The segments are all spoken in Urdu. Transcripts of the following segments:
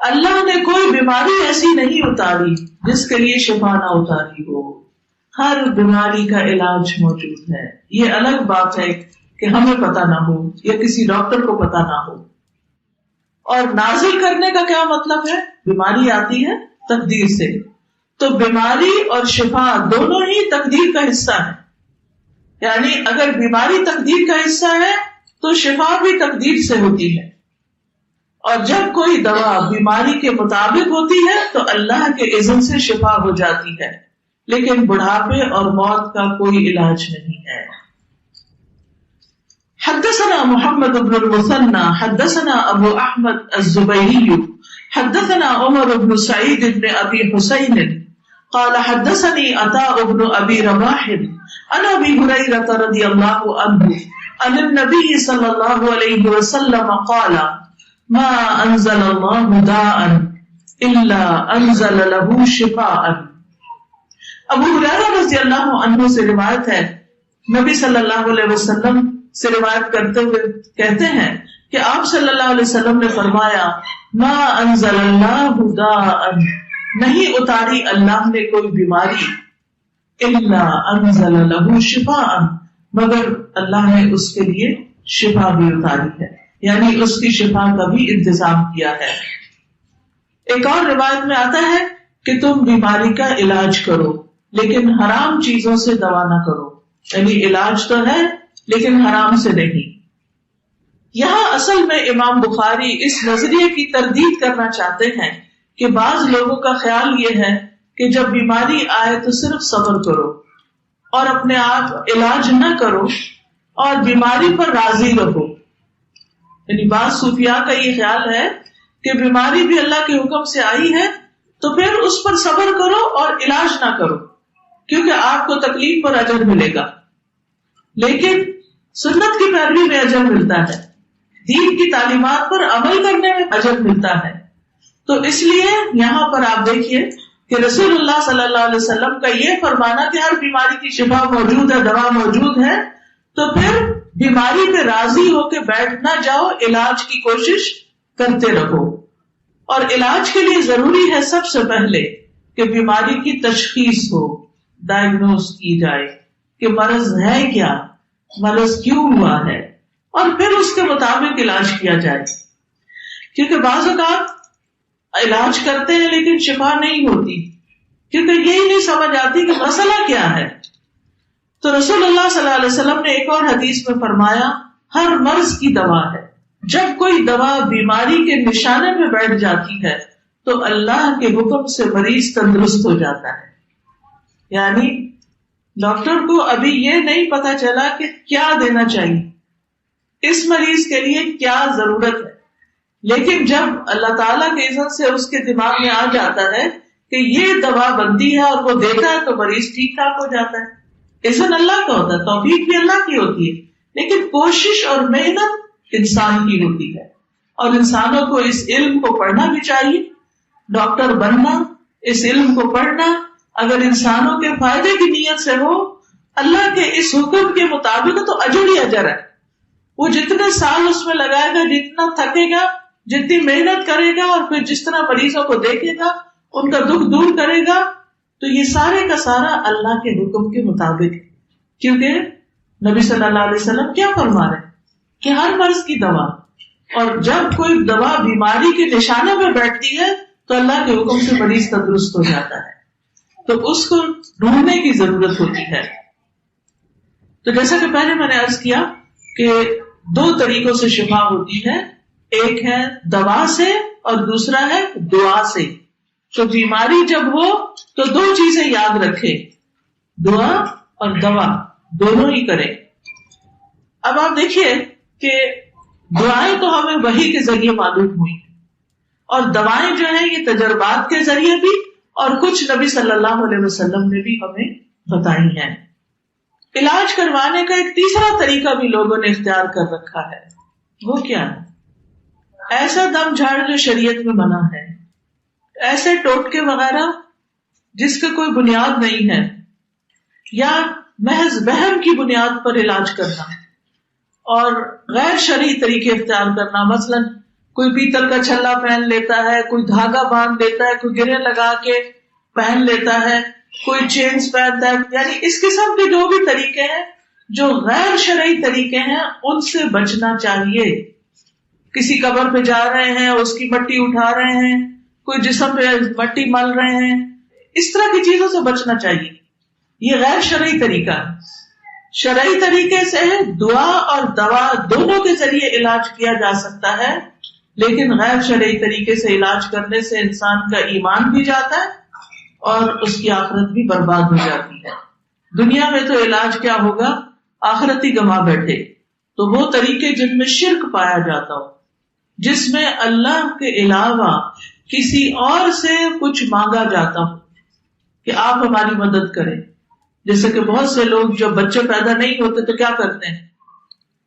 اللہ نے کوئی بیماری ایسی نہیں اتاری جس کے لیے شفا نہ اتاری ہو. ہر بیماری کا علاج موجود ہے. یہ الگ بات ہے کہ ہمیں پتہ نہ ہو یا کسی ڈاکٹر کو پتہ نہ ہو. اور نازل کرنے کا کیا مطلب ہے؟ بیماری آتی ہے تقدیر سے، تو بیماری اور شفا دونوں ہی تقدیر کا حصہ ہے. یعنی اگر بیماری تقدیر کا حصہ ہے تو شفا بھی تقدیر سے ہوتی ہے. اور جب کوئی دوا بیماری کے مطابق ہوتی ہے تو اللہ کے اذن سے شفا ہو جاتی ہے، لیکن بڑھاپے اور موت کا کوئی علاج نہیں ہے. حدثنا محمد بن المثنى حدثنا ابو احمد الزبيري حدثنا عمر بن سعيد بن ابي حسين قال حدثني عطاء بن ابي رباح عن ابي هريره رضي الله عنه عن النبي صلى الله عليه وسلم قال ما انزل الله داء الا انزل له شفاء. ابو ہریرہ رضی اللہ عنہ سے روایت ہے، نبی صلی اللہ علیہ وسلم سے روایت کرتے ہوئے کہتے ہیں کہ آپ صلی اللہ علیہ وسلم نے فرمایا ما انزل اللہ داء، نہیں اتاری اللہ نے کوئی بیماری، الا انزل له شفاء، مگر اللہ نے اس کے لیے شفا بھی اتاری ہے، یعنی اس کی شفا کا بھی انتظام کیا ہے. ایک اور روایت میں آتا ہے کہ تم بیماری کا علاج کرو لیکن حرام چیزوں سے دوا نہ کرو. یعنی علاج تو ہے لیکن حرام سے نہیں. یہاں اصل میں امام بخاری اس نظریے کی تردید کرنا چاہتے ہیں کہ بعض لوگوں کا خیال یہ ہے کہ جب بیماری آئے تو صرف صبر کرو اور اپنے آپ علاج نہ کرو اور بیماری پر راضی رہو. یعنی بعض صوفیاء کا یہ خیال ہے کہ بیماری بھی اللہ کے حکم سے آئی ہے تو پھر اس پر صبر کرو اور علاج نہ کرو کیونکہ آپ کو تکلیف پر اجر ملے گا. لیکن سنت کی پیروی میں اجر ملتا ہے، دین کی تعلیمات پر عمل کرنے میں اجر ملتا ہے. تو اس لیے یہاں پر آپ دیکھیے کہ رسول اللہ صلی اللہ علیہ وسلم کا یہ فرمانا کہ ہر بیماری کی شفا موجود ہے، دوا موجود ہے، تو پھر بیماری پہ راضی ہو کے بیٹھ نہ جاؤ، علاج کی کوشش کرتے رہو. اور علاج کے لیے ضروری ہے سب سے پہلے کہ بیماری کی تشخیص ہو، ڈائگنوز کی جائے کہ مرض ہے کیا، مرض کیوں ہوا ہے، اور پھر اس کے مطابق علاج کیا جائے. کیونکہ بعض اوقات علاج کرتے ہیں لیکن شفا نہیں ہوتی کیونکہ یہی نہیں سمجھ آتی کہ مسئلہ کیا ہے. تو رسول اللہ صلی اللہ علیہ وسلم نے ایک اور حدیث میں فرمایا ہر مرض کی دوا ہے. جب کوئی دوا بیماری کے نشانے پہ بیٹھ جاتی ہے تو اللہ کے حکم سے مریض تندرست ہو جاتا ہے. یعنی ڈاکٹر کو ابھی یہ نہیں پتا چلا کہ کیا دینا چاہیے، اس مریض کے لیے کیا ضرورت ہے، لیکن جب اللہ تعالیٰ کے اذن سے اس کے دماغ میں آ جاتا ہے کہ یہ دوا بنتی ہے اور وہ دیتا ہے تو مریض ٹھیک ٹھاک ہو جاتا ہے. اذن اللہ کا ہوتا ہے، توفیق بھی اللہ کی ہوتی ہے، لیکن کوشش اور محنت انسان کی ہوتی ہے. اور انسانوں کو اس علم کو پڑھنا بھی چاہیے. ڈاکٹر بننا، اس علم کو پڑھنا اگر انسانوں کے فائدے کی نیت سے ہو، اللہ کے اس حکم کے مطابق تو اجر ہی اجر ہے. وہ جتنے سال اس میں لگائے گا، جتنا تھکے گا، جتنی محنت کرے گا، اور پھر جس طرح مریضوں کو دیکھے گا، ان کا دکھ دور کرے گا، تو یہ سارے کا سارا اللہ کے حکم کے مطابق ہے. کیونکہ نبی صلی اللہ علیہ وسلم کیا فرما رہے ہیں کہ ہر مرض کی دوا، اور جب کوئی دوا بیماری کے نشانے میں بیٹھتی ہے تو اللہ کے حکم سے مریض تندرست ہو جاتا ہے. تو اس کو ڈھونڈنے کی ضرورت ہوتی ہے. تو جیسا کہ پہلے میں نے عرض کیا کہ 2 طریقوں سے شفا ہوتی ہے، ایک ہے دوا سے اور دوسرا ہے دعا سے. تو بیماری جب ہو تو 2 چیزیں یاد رکھے، دعا اور دوا دونوں ہی کریں. اب آپ دیکھیے کہ دعائیں تو ہمیں وحی کے ذریعے معلوم ہوئی اور دوائیں جو ہیں یہ تجربات کے ذریعے بھی، اور کچھ نبی صلی اللہ علیہ وسلم نے بھی ہمیں بتائی ہیں. علاج کروانے کا ایک تیسرا طریقہ بھی لوگوں نے اختیار کر رکھا ہے. وہ کیا ہے؟ ایسا دم جھاڑ جو شریعت میں منع ہے، ایسے ٹوٹکے وغیرہ جس کا کوئی بنیاد نہیں ہے، یا محض وہم کی بنیاد پر علاج کرنا اور غیر شرعی طریقے اختیار کرنا. مثلا کوئی پیتل کا چھلا پہن لیتا ہے، کوئی دھاگا باندھ لیتا ہے، کوئی گرے لگا کے پہن لیتا ہے، کوئی چینز پہنتا ہے. یعنی اس قسم کے جو بھی طریقے ہیں جو غیر شرعی طریقے ہیں ان سے بچنا چاہیے. کسی قبر پہ جا رہے ہیں، اس کی مٹی اٹھا رہے ہیں، کوئی جسم پہ مٹی مل رہے ہیں، اس طرح کی چیزوں سے بچنا چاہیے. یہ غیر شرعی طریقہ ہے. شرعی طریقے سے دعا اور دوا دونوں کے ذریعے علاج کیا جا سکتا ہے، لیکن غیر شرعی طریقے سے علاج کرنے سے انسان کا ایمان بھی جاتا ہے اور اس کی آخرت بھی برباد ہو جاتی ہے. دنیا میں تو علاج کیا ہوگا، آخرت ہی گما بیٹھے. تو وہ طریقے جن میں شرک پایا جاتا ہو، جس میں اللہ کے علاوہ کسی اور سے کچھ مانگا جاتا ہو کہ آپ ہماری مدد کریں. جیسے کہ بہت سے لوگ جب بچے پیدا نہیں ہوتے تو کیا کرتے ہیں،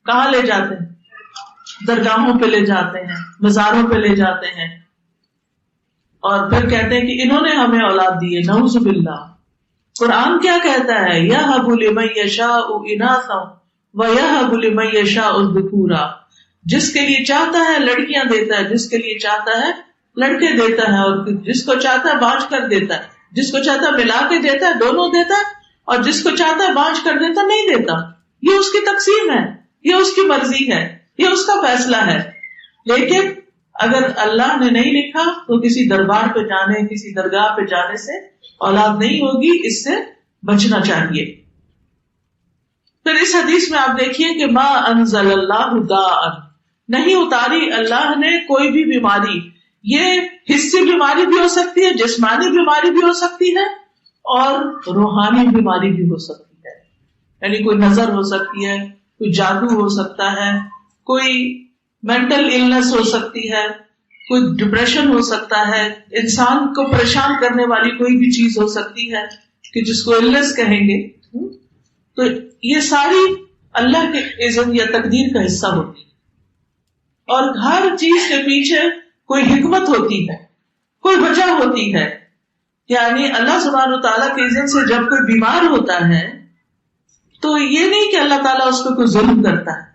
کہاں لے جاتے ہیں، درگاہوں پہ لے جاتے ہیں، مزاروں پہ لے جاتے ہیں، اور پھر کہتے ہیں کہ انہوں نے ہمیں اولاد دی ہے. نعوذ باللہ. قرآن کیا کہتا ہے، یَهَبُ لِمَن یَشَاءُ إِنَاثًا وَيَهَبُ لِمَن یَشَاءُ الذُّکُورَ. جس کے لیے چاہتا ہے لڑکیاں دیتا ہے، جس کے لیے چاہتا ہے لڑکے دیتا ہے، اور جس کو چاہتا ہے بانٹ کر دیتا ہے، جس کو چاہتا ہے ملا کے دیتا ہے، دونوں دیتا ہے، اور جس کو چاہتا ہے بانٹ کر دیتا نہیں دیتا. یہ اس کی تقسیم ہے، یہ اس کی مرضی ہے، یہ اس کا فیصلہ ہے. لیکن اگر اللہ نے نہیں لکھا تو کسی دربار پہ جانے، کسی درگاہ پہ جانے سے اولاد نہیں ہوگی. اس سے بچنا چاہیے. پھر اس حدیث میں آپ دیکھیے کہ ما انزل اللہ داء، نہیں اتاری اللہ نے کوئی بھی بیماری. یہ حسی بیماری بھی ہو سکتی ہے، جسمانی بیماری بھی ہو سکتی ہے، اور روحانی بیماری بھی ہو سکتی ہے. یعنی کوئی نظر ہو سکتی ہے، کوئی جادو ہو سکتا ہے، کوئی مینٹل النس ہو سکتی ہے، کوئی ڈپریشن ہو سکتا ہے، انسان کو پریشان کرنے والی کوئی بھی چیز ہو سکتی ہے کہ جس کو النس کہیں گے. تو یہ ساری اللہ کے اذن یا تقدیر کا حصہ ہوتی ہے، اور ہر چیز کے پیچھے کوئی حکمت ہوتی ہے، کوئی وجہ ہوتی ہے. یعنی اللہ سبحانہ و تعالیٰ کے اذن سے جب کوئی بیمار ہوتا ہے تو یہ نہیں کہ اللہ تعالیٰ اس کو کوئی ظلم کرتا ہے،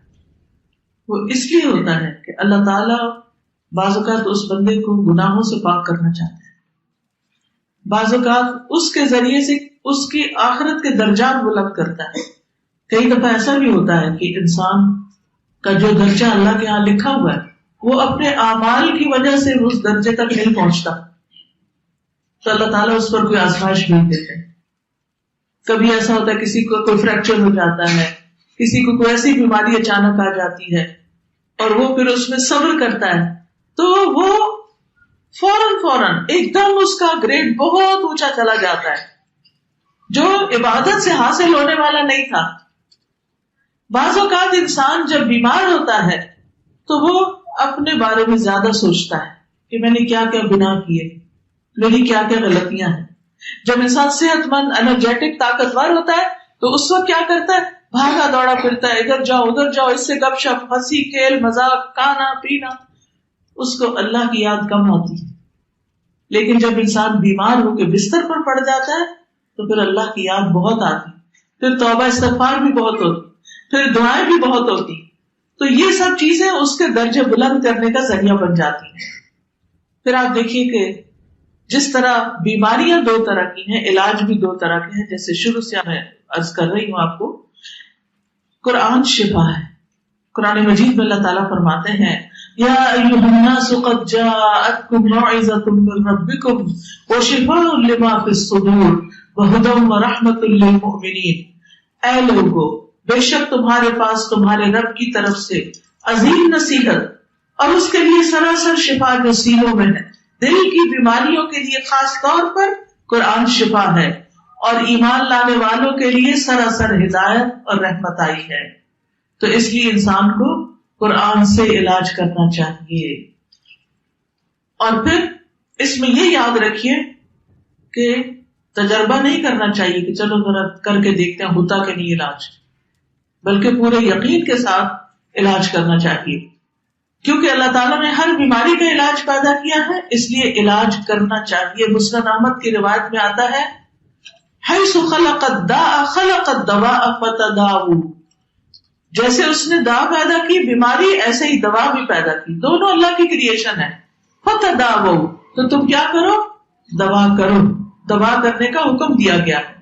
وہ اس لیے ہوتا ہے کہ اللہ تعالیٰ بعض اوقات اس بندے کو گناہوں سے پاک کرنا چاہتا ہے. بعض اوقات اس کے ذریعے سے اس کی آخرت کے درجات بلند کرتا ہے. کئی دفعہ ایسا بھی ہوتا ہے کہ انسان کا جو درجہ اللہ کے ہاں لکھا ہوا ہے وہ اپنے اعمال کی وجہ سے اس درجے تک نہیں پہنچتا، تو اللہ تعالیٰ اس پر کوئی آزمائش نہیں دیتے. کبھی ایسا ہوتا ہے کسی کو کوئی فریکچر ہو جاتا ہے، کسی کو کوئی ایسی بیماری اچانک آ جاتی ہے، اور وہ پھر اس میں صبر کرتا ہے تو وہ فوراً ایک دم اس کا گریڈ بہت اونچا چلا جاتا ہے جو عبادت سے حاصل ہونے والا نہیں تھا. بعض اوقات انسان جب بیمار ہوتا ہے تو وہ اپنے بارے میں زیادہ سوچتا ہے کہ میں نے کیا کیا گناہ کیے، میری کیا کیا غلطیاں ہیں. جب انسان صحت مند، انرجیٹک، طاقتور ہوتا ہے تو اس وقت کیا کرتا ہے، بھاگا دوڑا پھرتا ہے، ادھر جاؤ ادھر جاؤ، اس سے گپ شپ، ہنسی کھیل مذاق، کھانا پینا. اس کو اللہ کی یاد کم آتی ہے. لیکن جب انسان بیمار ہو کے بستر پر پڑ جاتا ہے تو پھر اللہ کی یاد بہت آتی، پھر توبہ استغفار بھی بہت ہوتی، پھر دعائیں بھی بہت ہوتی. تو یہ سب چیزیں اس کے درجے بلند کرنے کا ذریعہ بن جاتی ہیں. پھر آپ دیکھیے کہ جس طرح بیماریاں دو طرح کی ہیں، علاج بھی دو طرح کے ہیں. جیسے شروع سے میں عرض کر رہی ہوں آپ کو، قرآن شفا ہے. قرآن مجید میں اللہ تعالیٰ فرماتے ہیں یا ایھا الناس قد جاءتکم موعظۃ من ربکم وشفاء لما فی الصدور وہدی ورحمۃ للمؤمنین. اے لوگو، بے شک تمہارے پاس تمہارے رب کی طرف سے عظیم نصیحت اور اس کے لیے سراسر شفا جو سینوں میں ہے. دل کی بیماریوں کے لیے خاص طور پر قرآن شفا ہے، اور ایمان لانے والوں کے لیے سراسر ہدایت اور رحمت آئی ہے. تو اس لیے انسان کو قرآن سے علاج کرنا چاہیے. اور پھر اس میں یہ یاد رکھیے کہ تجربہ نہیں کرنا چاہیے کہ چلو ذرا کر کے دیکھتے ہیں ہوتا کہ نہیں علاج، بلکہ پورے یقین کے ساتھ علاج کرنا چاہیے. کیونکہ اللہ تعالیٰ نے ہر بیماری کا علاج پیدا کیا ہے، اس لیے علاج کرنا چاہیے. مسند احمد کی روایت میں آتا ہے حیث خلق الداء خلق الدواء فتداؤ. جیسے اس نے دوا پیدا کی بیماری، ایسے ہی دوا بھی پیدا کی، دونوں اللہ کی کریشن ہے. فتداؤ، تو تم کیا کرو؟ دوا کرو. دوا کرنے کا حکم دیا گیا ہے.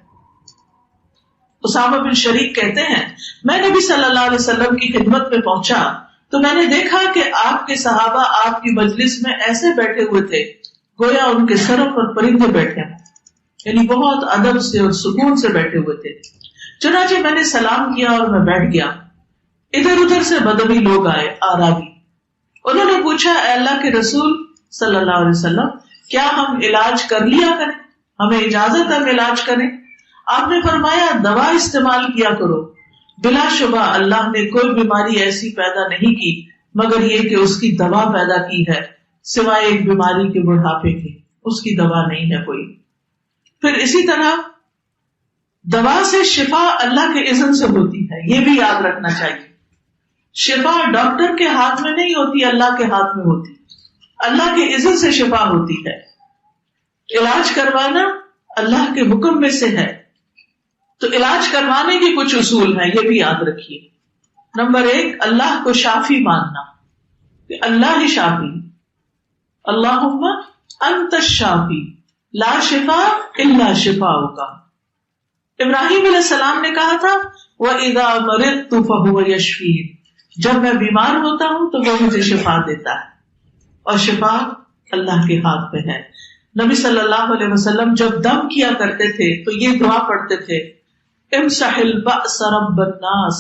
اسامہ بن شریک کہتے ہیں میں نبی صلی اللہ علیہ وسلم کی خدمت میں پہنچا تو میں نے دیکھا کہ آپ کے صحابہ آپ کی مجلس میں ایسے بیٹھے ہوئے تھے گویا ان کے سروں پر پرندے بیٹھے ہیں، یعنی بہت ادب سے اور سکون سے بیٹھے ہوئے تھے. چنانچہ میں نے سلام کیا اور میں بیٹھ گیا. ادھر ادھر سے بدوی لوگ آئے، آرابی. انہوں نے پوچھا اے اللہ کے رسول صلی اللہ علیہ وسلم کیا ہم علاج کر لیا کریں؟ ہمیں اجازت ہے ہم علاج کریں؟ آپ نے فرمایا دوا استعمال کیا کرو. بلا شبہ اللہ نے کوئی بیماری ایسی پیدا نہیں کی مگر یہ کہ اس کی دوا پیدا کی ہے، سوائے ایک بیماری کے بڑھاپے کی، اس کی دوا نہیں ہے کوئی. پھر اسی طرح دوا سے شفا اللہ کے اذن سے ہوتی ہے، یہ بھی یاد رکھنا چاہیے. شفا ڈاکٹر کے ہاتھ میں نہیں ہوتی، اللہ کے ہاتھ میں ہوتی، اللہ کے اذن سے شفا ہوتی ہے. علاج کروانا اللہ کے حکم میں سے ہے. تو علاج کروانے کے کچھ اصول ہیں، یہ بھی یاد رکھیے. نمبر 1، اللہ کو شافی ماننا کہ اللہ ہی شافی. اللہم انت الشافی لا شفاء الا شفاؤک. ابراہیم علیہ السلام نے کہا تھا وَإِذَا مَرِضْتُ فَهُوَ يَشْفِينِ، جب میں بیمار ہوتا ہوں تو وہ مجھے شفا دیتا ہے، اور شفا اللہ کے ہاتھ میں ہے. نبی صلی اللہ علیہ وسلم جب دم کیا کرتے تھے تو یہ دعا پڑھتے تھے امسح البأس رب الناس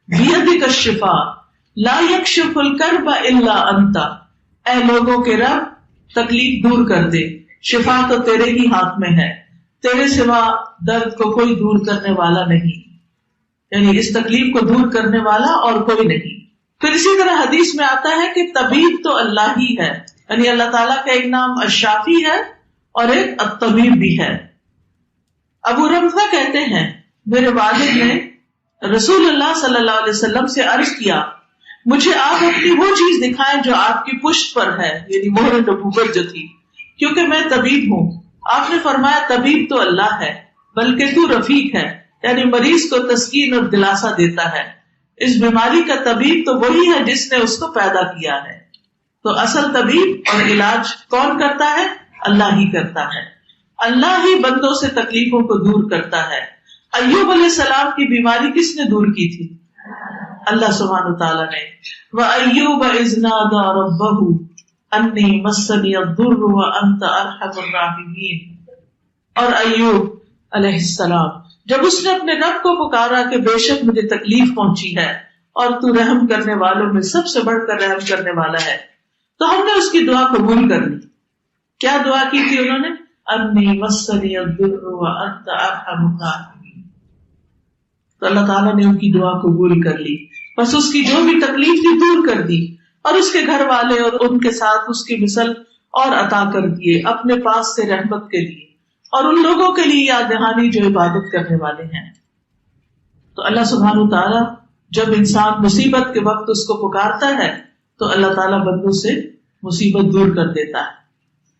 بیدک الشفاء لا یکشف الکرب الا انت. اے لوگوں کے رب تکلیف دور کر دے، شفا تو تیرے ہی ہاتھ میں ہے، تیرے سوا درد کو کوئی دور کرنے والا نہیں، یعنی اس تکلیف کو دور کرنے والا اور کوئی نہیں. پھر اسی طرح حدیث میں آتا ہے کہ طبیب تو اللہ ہی ہے، یعنی اللہ تعالیٰ کا ایک نام الشافی ہے اور ایک الطبیب بھی ہے. ابو رمزہ کہتے ہیں میرے والد نے رسول اللہ صلی اللہ علیہ وسلم سے عرض کیا مجھے آپ اپنی وہ چیز دکھائیں جو آپ کی پشت پر ہے، یعنی مہر نبوت جو تھی، کیونکہ میں طبیب ہوں. آپ نے فرمایا طبیب تو اللہ ہے بلکہ تو رفیق ہے، یعنی مریض کو تسکین اور دلاسا دیتا ہے. اس بیماری کا طبیب تو وہی ہے جس نے اس کو پیدا کیا ہے. تو اصل طبیب اور علاج کون کرتا ہے؟ اللہ ہی کرتا ہے. اللہ ہی بندوں سے تکلیفوں کو دور کرتا ہے. ایوب علیہ السلام کی بیماری کس نے دور کی تھی؟ اللہ سبحانہ وتعالیٰ نے. وَأَيُّوبَ إِذْ نَادَىٰ رَبَّهُ أَنِّي مَسَّنِيَ الضُّرُّ وَأَنْتَ أَرْحَمُ الرَّاحِمِينَ. اور ایوب علیہ السلام جب اس نے اپنے رب کو پکارا کہ بے شک مجھے تکلیف پہنچی ہے اور تو رحم کرنے والوں میں سب سے بڑھ کر رحم کرنے والا ہے، تو ہم نے اس کی دعا قبول کر لی. کیا دعا کی تھی انہوں نے؟ انی مسنی الضر وانت ارحم الراحمین. تو اللہ تعالیٰ نے ان کی دعا قبول کر لی، بس اس کی جو بھی تکلیف تھی دور کر دی، اور اس کے گھر والے اور ان کے ساتھ اس کی مثل اور عطا کر دیے اپنے پاس سے رحمت کے لیے، اور ان لوگوں کے لیے یاد دہانی جو عبادت کرنے والے ہیں. تو اللہ سبحانہ تعالیٰ جب انسان مصیبت کے وقت اس کو پکارتا ہے تو اللہ تعالیٰ بندوں سے مصیبت دور کر دیتا ہے.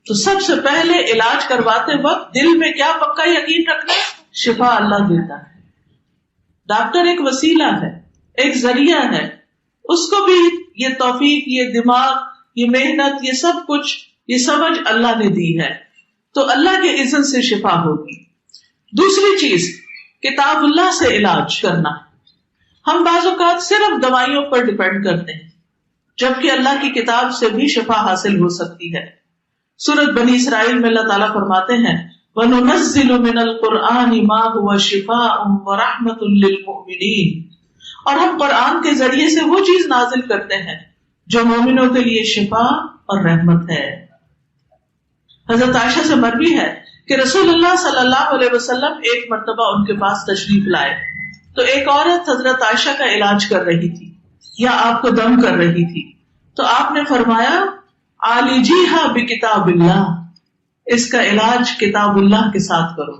تو سب سے پہلے علاج کرواتے وقت دل میں کیا پکا یقین رکھنا ہے؟ شفا اللہ دیتا ہے. ڈاکٹر ایک وسیلہ ہے، ایک ذریعہ ہے، اس کو بھی یہ توفیق، یہ دماغ، یہ محنت، یہ سب کچھ، یہ سمجھ اللہ نے دی ہے. تو اللہ کے اذن سے شفا ہوگی. دوسری چیز کتاب اللہ سے علاج کرنا. ہم بعض اوقات صرف دوائیوں پر ڈیپینڈ کرتے ہیں جبکہ اللہ کی کتاب سے بھی شفا حاصل ہو سکتی ہے. سورۃ بنی اسرائیل میں اللہ تعالیٰ فرماتے ہیں وَنُنَزِّلُ مِنَ الْقُرْآنِ مَا هُوَ شِفَاءٌ وَرَحْمَةٌ لِّلْمُؤْمِنِينَ، اور ہم قرآن کے ذریعے سے وہ چیز نازل کرتے ہیں جو مومنوں کے لیے شفا اور رحمت ہے. حضرت عائشہ سے مروی ہے کہ رسول اللہ صلی اللہ علیہ وسلم ایک مرتبہ ان کے پاس تشریف لائے تو ایک عورت حضرت عائشہ کا علاج کر رہی تھی یا آپ کو دم کر رہی تھی. تو آپ نے فرمایا عالجیہا بکتاب اللہ، اس کا علاج کتاب اللہ کے ساتھ کرو،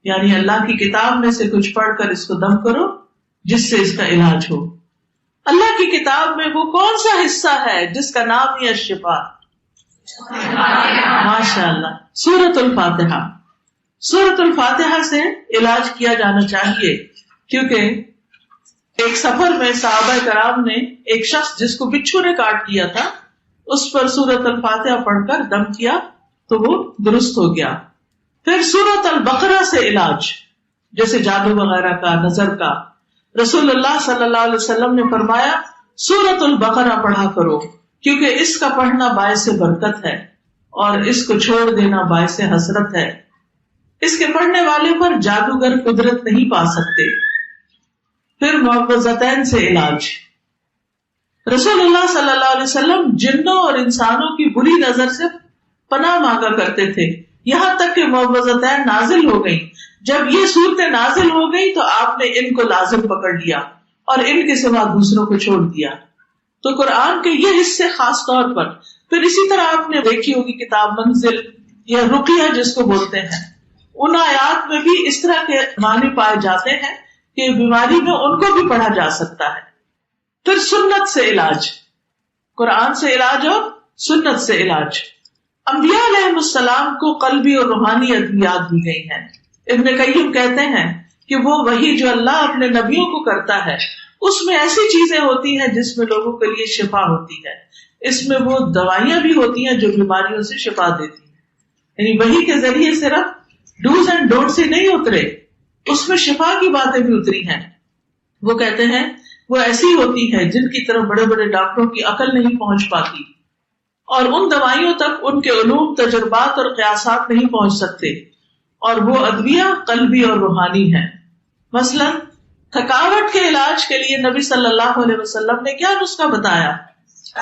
یعنی اللہ کی کتاب میں سے کچھ پڑھ کر اس کو دم کرو جس سے اس کا علاج ہو. اللہ کی کتاب میں وہ کون سا حصہ ہے جس کا نام ہی الشفا؟ ماشاء اللہ، سورۃ الفاتحہ. سورۃ الفاتحہ سے علاج کیا جانا چاہیے، کیونکہ ایک سفر میں صحابہ کرام نے ایک شخص جس کو بچھو نے کاٹ دیا تھا اس پر سورۃ الفاتحہ پڑھ کر دم کیا تو وہ درست ہو گیا. پھر سورۃ البقرہ سے علاج جیسے جادو وغیرہ کا، نظر کا، رسول اللہ صلی اللہ علیہ وسلم نے فرمایا سورۃ البقرہ پڑھا کرو کیونکہ اس کا پڑھنا باعث برکت ہے اور اس کو چھوڑ دینا باعث حسرت ہے. اس کے پڑھنے والے پر جادوگر قدرت نہیں پا سکتے. پھر معوذتین سے علاج، رسول اللہ صلی اللہ علیہ وسلم جنوں اور انسانوں کی بری نظر سے پناہ مانگا کرتے تھے یہاں تک کہ معوذتین نازل ہو گئی. جب یہ صورتیں نازل ہو گئی تو آپ نے ان کو لازم پکڑ لیا اور ان کے سوا دوسروں کو چھوڑ دیا. تو قرآن کے یہ حصے خاص طور پر، پھر اسی طرح آپ نے دیکھی ہوگی کتاب منزل یا رقیہ جس کو بولتے ہیں، ان آیات میں بھی اس طرح کے معنی پائے جاتے ہیں کہ بیماری میں ان کو بھی پڑھا جا سکتا ہے. پھر سنت سے علاج، قرآن سے علاج اور سنت سے علاج. انبیاء علیہ السلام کو قلبی اور روحانی ادویات دی گئی ہیں. ابن قیم کہتے ہیں کہ وہ وحی جو اللہ اپنے نبیوں کو کرتا ہے اس میں ایسی چیزیں ہوتی ہیں جس میں لوگوں کے لیے شفا ہوتی ہے. اس میں وہ دوائیاں بھی ہوتی ہیں جو بیماریوں سے شفا دیتی ہیں. یعنی وحی کے ذریعے صرف ڈوز اینڈ ڈونٹ سے نہیں اترے، اس میں شفا کی باتیں بھی اتری ہیں. وہ کہتے ہیں وہ ایسی ہوتی ہے جن کی طرف بڑے بڑے ڈاکٹروں کی عقل نہیں پہنچ پاتی اور ان دوائیوں تک ان کے علوم، تجربات اور قیاسات نہیں پہنچ سکتے. اور وہ ادویہ قلبی اور روحانی ہیں. مثلا تھکاوٹ کے علاج کے لیے نبی صلی اللہ علیہ وسلم نے کیا نسخہ بتایا؟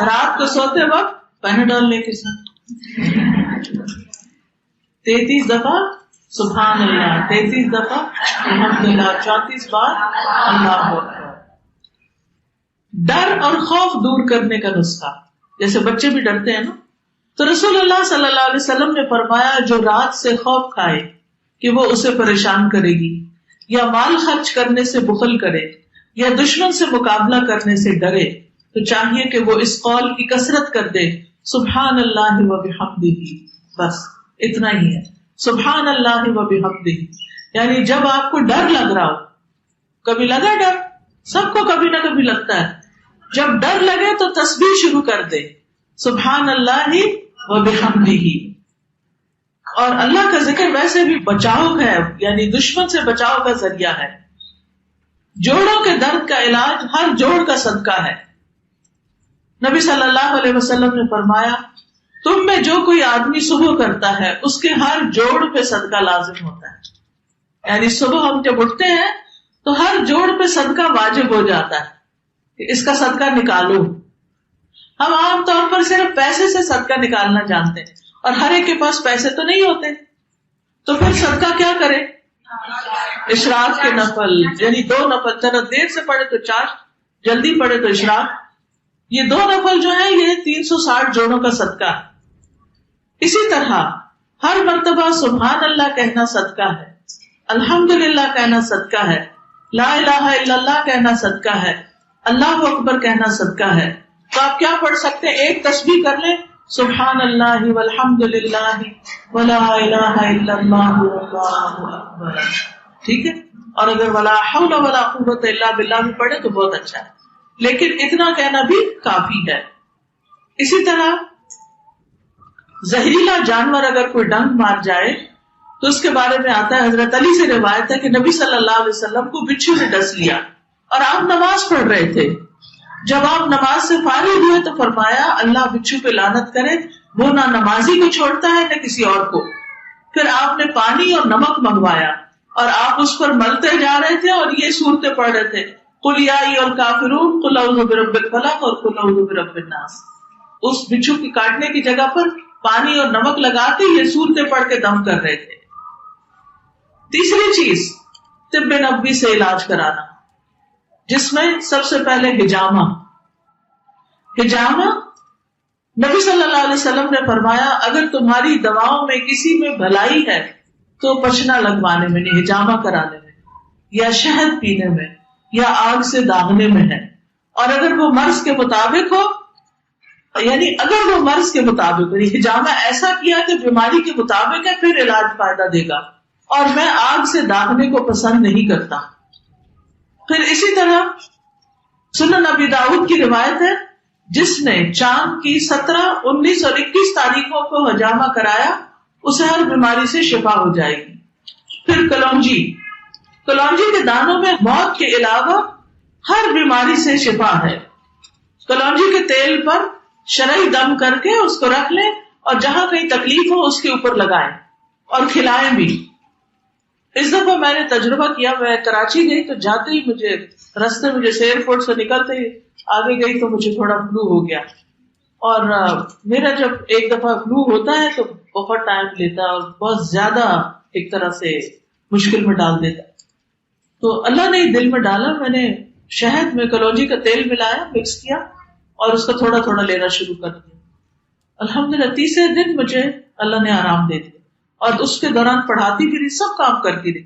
رات کو سوتے وقت پیناڈول لے کے ساتھ 33 دفعہ سبحان اللہ، 33 دفعہ الحمدللہ، 34 بار اللہ اکبر. ڈر اور خوف دور کرنے کا نسخہ، جیسے بچے بھی ڈرتے ہیں نا، تو رسول اللہ صلی اللہ علیہ وسلم نے فرمایا جو رات سے خوف کھائے کہ وہ اسے پریشان کرے گی یا مال خرچ کرنے سے بخل کرے یا دشمن سے مقابلہ کرنے سے ڈرے تو چاہیے کہ وہ اس قول کی کثرت کر دے سبحان اللہ و بحمدہ. بس اتنا ہی ہے، سبحان اللہ و بحمدہ. یعنی جب آپ کو ڈر لگ رہا ہو، کبھی لگا ڈر، سب کو کبھی نہ کبھی لگتا ہے، جب ڈر لگے تو تسبیح شروع کر دے سبحان اللہ و بحمدہ. اور اللہ کا ذکر ویسے بھی بچاؤ ہے، یعنی دشمن سے بچاؤ کا ذریعہ ہے. جوڑوں کے درد کا علاج ہر جوڑ کا صدقہ ہے. نبی صلی اللہ علیہ وسلم نے فرمایا تم میں جو کوئی آدمی صبح کرتا ہے اس کے ہر جوڑ پہ صدقہ لازم ہوتا ہے. یعنی صبح ہم جب اٹھتے ہیں تو ہر جوڑ پہ صدقہ واجب ہو جاتا ہے کہ اس کا صدقہ نکالو. ہم عام طور پر صرف پیسے سے صدقہ نکالنا جانتے ہیں اور ہر ایک کے پاس پیسے تو نہیں ہوتے، تو پھر صدقہ کیا کرے؟ اشراق کے نفل، یعنی 2 نفل، ذرا دیر سے پڑھے تو 4، جلدی پڑھے تو اشراق. یہ 2 نفل جو ہیں یہ 360 جوڑوں کا صدقہ ہے. اسی طرح ہر مرتبہ سبحان اللہ کہنا صدقہ ہے، الحمدللہ کہنا صدقہ ہے، لا الہ الا اللہ کہنا صدقہ ہے، اللہ اکبر کہنا صدقہ ہے. تو آپ کیا پڑھ سکتے ہیں؟ ایک تسبیح کر لیں سبحان اللہ والحمدللہ ولا الہ الا اللہ واللہ اکبر، ٹھیک ہے. اور اگر ولا حول ولا قوت الا باللہ بھی پڑھے تو بہت اچھا ہے، لیکن اتنا کہنا بھی کافی ہے. اسی طرح زہریلا جانور اگر کوئی ڈنگ مار جائے تو اس کے بارے میں آتا ہے، حضرت علی سے روایت ہے کہ نبی صلی اللہ علیہ وسلم کو بچھو نے ڈس لیا اور آپ نماز پڑھ رہے تھے. جب آپ نماز سے فارغ ہوئے تو فرمایا اللہ بچھو پہ لعنت کرے، وہ نہ نمازی کو چھوڑتا ہے نہ کسی اور کو. پھر آپ نے پانی اور نمک منگوایا اور آپ اس پر ملتے جا رہے تھے اور یہ سورتیں پڑھ رہے تھے، قل یا ایھا الکافرون، قل اعوذ برب الفلق اور قل اعوذ برب الناس. اس بچھو کی کاٹنے کی جگہ پر پانی اور نمک لگا کے یہ سورتیں پڑھ کے دم کر رہے تھے. تیسری چیز طب نبوی سے علاج کرانا، جس میں سب سے پہلے حجامہ. نبی صلی اللہ علیہ وسلم نے فرمایا اگر تمہاری دواؤں میں کسی میں بھلائی ہے تو پچنا لگوانے میں، نہیں حجامہ کرانے میں، یا شہد پینے میں، یا آگ سے داغنے میں ہے. اور اگر وہ مرض کے مطابق ہو، یعنی اگر وہ مرض کے مطابق ہو، حجامہ ایسا کیا کہ بیماری کے مطابق ہے، پھر علاج فائدہ دے گا. اور میں آگ سے داغنے کو پسند نہیں کرتا. پھر اسی طرح سنن ابی داؤد کی روایت ہے، جس نے چاند کی 17، 19 اور 21 تاریخوں کو حجامہ کرایا اسے ہر بیماری سے شفا ہو جائے گی۔ پھر کلونجی کے دانوں میں موت کے علاوہ ہر بیماری سے شفا ہے۔ کلونجی کے تیل پر شرعی دم کر کے اس کو رکھ لیں اور جہاں کہیں تکلیف ہو اس کے اوپر لگائیں اور کھلائیں بھی۔ اس دفعہ میں نے تجربہ کیا، میں کراچی گئی تو جاتے ہی مجھے رستے میں جیسے ایئرپورٹ سے نکلتے ہی آگے گئی تو مجھے تھوڑا فلو ہو گیا، اور میرا جب ایک دفعہ فلو ہوتا ہے تو بہت ٹائم لیتا ہے اور بہت زیادہ ایک طرح سے مشکل میں ڈال دیتا ہے۔ تو اللہ نے دل میں ڈالا، میں نے شہد میں کلونجی کا تیل ملایا، مکس کیا اور اس کا تھوڑا تھوڑا لینا شروع کر دیا۔ الحمدللہ تیسرے دن مجھے اللہ نے آرام دے دیا، اور اس کے دوران پڑھاتی بھی رہی، سب کام کرتی رہی،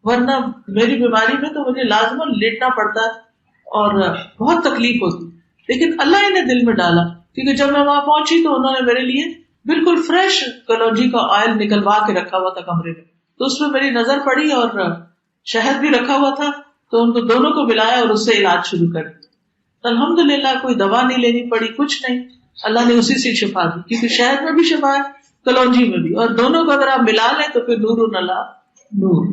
ورنہ میری بیماری میں تو مجھے لازماً لیٹنا پڑتا ہے اور بہت تکلیف ہوتی، لیکن اللہ ہی نے دل میں ڈالا، کیونکہ جب میں وہاں پہنچی تو انہوں نے میرے لیے بالکل فریش کلونجی کا آئل نکلوا کے رکھا ہوا تھا کمرے میں، تو اس میں میری نظر پڑی اور شہد بھی رکھا ہوا تھا، تو ان کو دونوں کو ملایا اور اس سے علاج شروع کر دیا۔ الحمدللہ کوئی دوا نہیں لینی پڑی، کچھ نہیں، اللہ نے اسی سے شفا دی، کیونکہ شہد میں بھی شفا ہے، کلونجی میں بھی، اور دونوں کو اگر آپ ملا لیں تو پھر نور نلا نور۔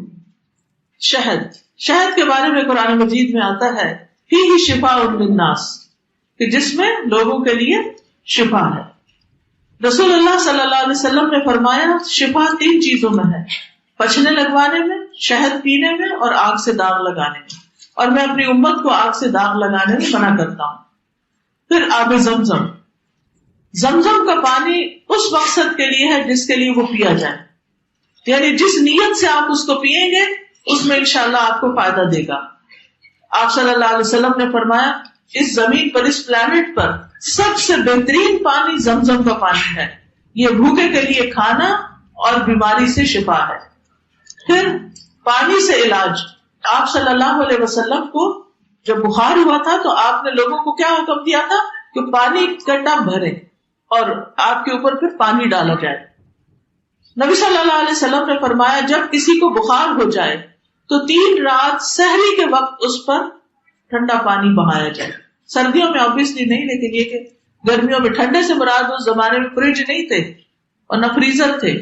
شہد کے بارے میں قرآن مجید میں آتا ہے فیہ شفاء للناس، کہ جس میں لوگوں کے لیے شفا ہے۔ رسول اللہ صلی اللہ علیہ وسلم نے فرمایا شفا 3 چیزوں میں ہے، پچھنے لگوانے میں، شہد پینے میں، اور آگ سے داغ لگانے میں، اور میں اپنی امت کو آگ سے داغ لگانے میں منع کرتا ہوں۔ پھر آب زمزم کا پانی اس مقصد کے لیے ہے جس کے لیے وہ پیا جائے، یعنی جس نیت سے آپ اس کو پیئیں گے اس میں انشاءاللہ آپ کو فائدہ دے گا۔ آپ صلی اللہ علیہ وسلم نے فرمایا اس زمین پر، اس پلانٹ پر سب سے بہترین پانی زمزم کا پانی ہے، یہ بھوکے کے لیے کھانا اور بیماری سے شفا ہے۔ پھر پانی سے علاج، آپ صلی اللہ علیہ وسلم کو جب بخار ہوا تھا تو آپ نے لوگوں کو کیا حکم دیا تھا کہ پانی کا ٹب بھرے اور آپ کے اوپر پھر پانی ڈالا جائے۔ نبی صلی اللہ علیہ وسلم نے فرمایا جب کسی کو بخار ہو جائے تو 3 رات سحری کے وقت اس پر ٹھنڈا پانی بہایا جائے۔ سردیوں میں آبویسلی نہیں، لیکن یہ کہ گرمیوں میں، ٹھنڈے سے مراد اس زمانے میں فریج نہیں تھے اور نہ فریزر تھے،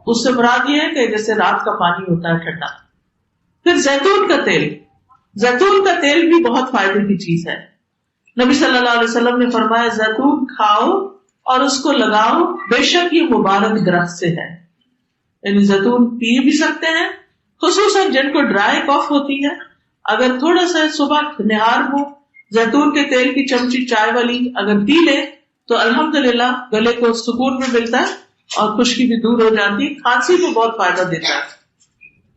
اس سے مراد یہ ہے کہ جیسے رات کا پانی ہوتا ہے ٹھنڈا۔ پھر زیتون کا تیل بھی بہت فائدے کی چیز ہے۔ نبی صلی اللہ علیہ وسلم نے فرمایا زیتون کھاؤ اور اس کو لگاؤ، بے شک یہ مبارک درخت سے ہے، یعنی زیتون پی بھی سکتے ہیں، خصوصاً جن کو ڈرائی کاف ہوتی ہے، اگر تھوڑا سا صبح نہار میں زیتون کے تیل کی چمچی چائے والی اگر پی لے تو الحمدللہ گلے کو سکون بھی ملتا ہے اور خشکی بھی دور ہو جاتی ہے، کھانسی کو بہت فائدہ دیتا ہے۔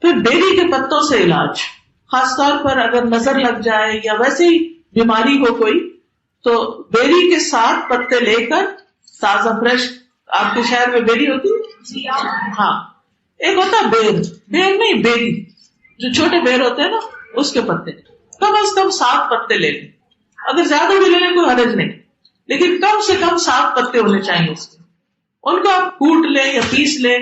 پھر بیری کے پتوں سے علاج، خاص طور پر اگر نظر لگ جائے یا ویسے ہی بیماری ہو کوئی، تو بیری کے 7 پتے لے کر تازہ فریش، آپ کے شہر میں بیری ہوتی ہے؟ ہاں، ایک ہوتا ہے بیر نہیں، بیری، جو چھوٹے بیر ہوتے ہیں نا، اس کے پتے کم از کم 7 پتے لے لیں، اگر زیادہ بھی لے لیں کوئی حرج نہیں، لیکن کم سے کم 7 پتے ہونے چاہیے اس کے۔ ان کو آپ کوٹ لیں یا پیس لیں۔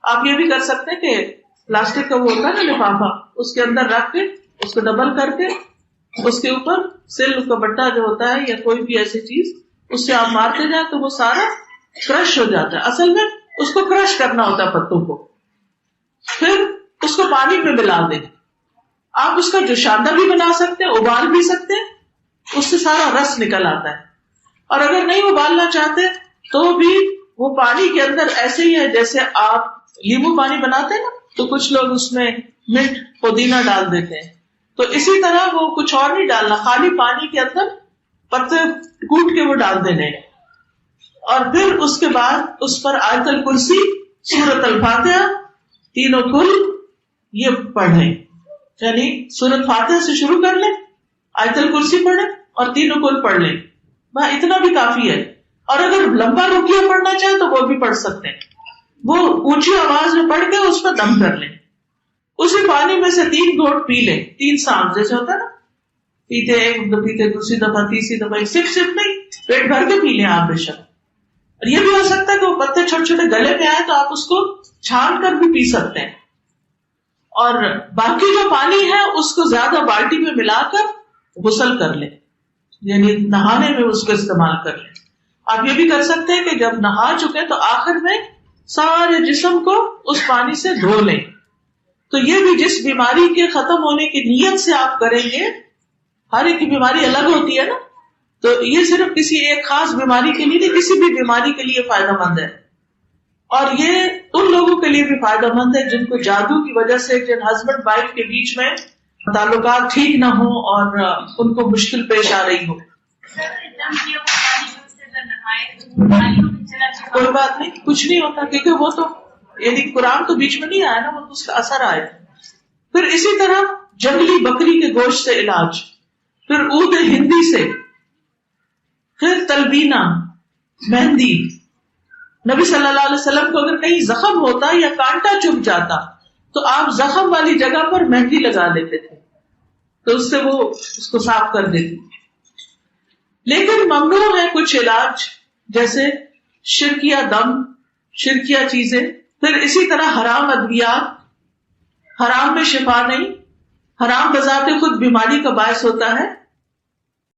آپ یہ بھی کر سکتے ہیں کہ پلاسٹک کا وہ ہوتا ہے نا لفافہ، اس کے اندر رکھ کے اس کو ڈبل کر کے اس کے اوپر سل کا بٹا جو ہوتا ہے یا کوئی بھی ایسی چیز، اس سے آپ مارتے جائیں تو وہ سارا کرش ہو جاتا ہے۔ اصل میں اس کو کرش کرنا ہوتا ہے پتوں کو، پھر اس کو پانی میں ملا دیں۔ آپ اس کا جوشاندہ بھی بنا سکتے ہیں، ابال بھی سکتے ہیں، اس سے سارا رس نکل آتا ہے۔ اور اگر نہیں ابالنا چاہتے تو بھی وہ پانی کے اندر ایسے ہی ہے جیسے آپ لیمو پانی بناتے ہیں نا، تو کچھ لوگ اس میں منٹ پودینہ ڈال دیتے ہیں، تو اسی طرح وہ کچھ اور نہیں ڈالنا، خالی پانی کے اندر پتے کوٹ کے وہ ڈال دینے، اور پھر اس کے بعد اس پر آیت الکرسی، سورۃ الفاتحہ، تینوں کل یہ پڑھیں، یعنی سورۃ فاتحہ سے شروع کر لیں، آیت الکرسی پڑھیں اور تینوں کل پڑھ لیں، بس اتنا بھی کافی ہے۔ اور اگر لمبا رقیہ پڑھنا چاہیں تو وہ بھی پڑھ سکتے ہیں، وہ اونچی آواز میں پڑھ کے اس پر دم کر لیں، اسی پانی میں سے 3 گھونٹ پی لیں، 3 سانس جیسے ہوتا ہے نا، پیتے ایک پیتے دوسری دفعہ تیسری دفعہ، صرف نہیں، پیٹ بھر کے پی لیں آپ بے شک۔ اور یہ بھی ہو سکتا ہے کہ وہ پتے چھوٹے چھوٹے گلے میں آئے تو آپ اس کو چھان کر بھی پی سکتے ہیں، اور باقی جو پانی ہے اس کو زیادہ بالٹی میں ملا کر غسل کر لیں، یعنی نہانے میں اس کو استعمال کر لیں. آپ یہ بھی کر سکتے ہیں کہ جب نہا چکے تو آخر میں سارے جسم کو اس پانی سے دھو لیں. تو یہ بھی جس بیماری کے ختم ہونے کی نیت سے آپ کریں گے، ہر ایک کی بیماری الگ ہوتی ہے نا، تو یہ صرف کسی ایک خاص بیماری کے لیے نہیں، کسی بھی بیماری کے لیے فائدہ مند ہے. اور یہ ان لوگوں کے لیے بھی فائدہ مند ہے جن کو جادو کی وجہ سے، جن ہسبینڈ وائف کے بیچ میں تعلقات ٹھیک نہ ہو اور ان کو مشکل پیش آ رہی ہو. کوئی بات نہیں، کچھ نہیں ہوتا، کیونکہ وہ تو یعنی قرآن تو بیچ میں نہیں آیا نا، وہ تو اس کا اثر آیا. پھر اسی طرح جنگلی بکری کے گوشت سے علاج، پھر عود ہندی سے، پھر تلبینہ، مہندی. نبی صلی اللہ علیہ وسلم کو اگر کہیں زخم ہوتا یا کانٹا چبھ جاتا تو آپ زخم والی جگہ پر مہندی لگا لیتے تھے، تو اس سے وہ اس کو صاف کر دیتی. لیکن ممنوع ہے کچھ علاج، جیسے شرکیہ دم، شرکیہ چیزیں. پھر اسی طرح حرام ادویات، حرام میں شفا نہیں، حرام بذات خود بیماری کا باعث ہوتا ہے.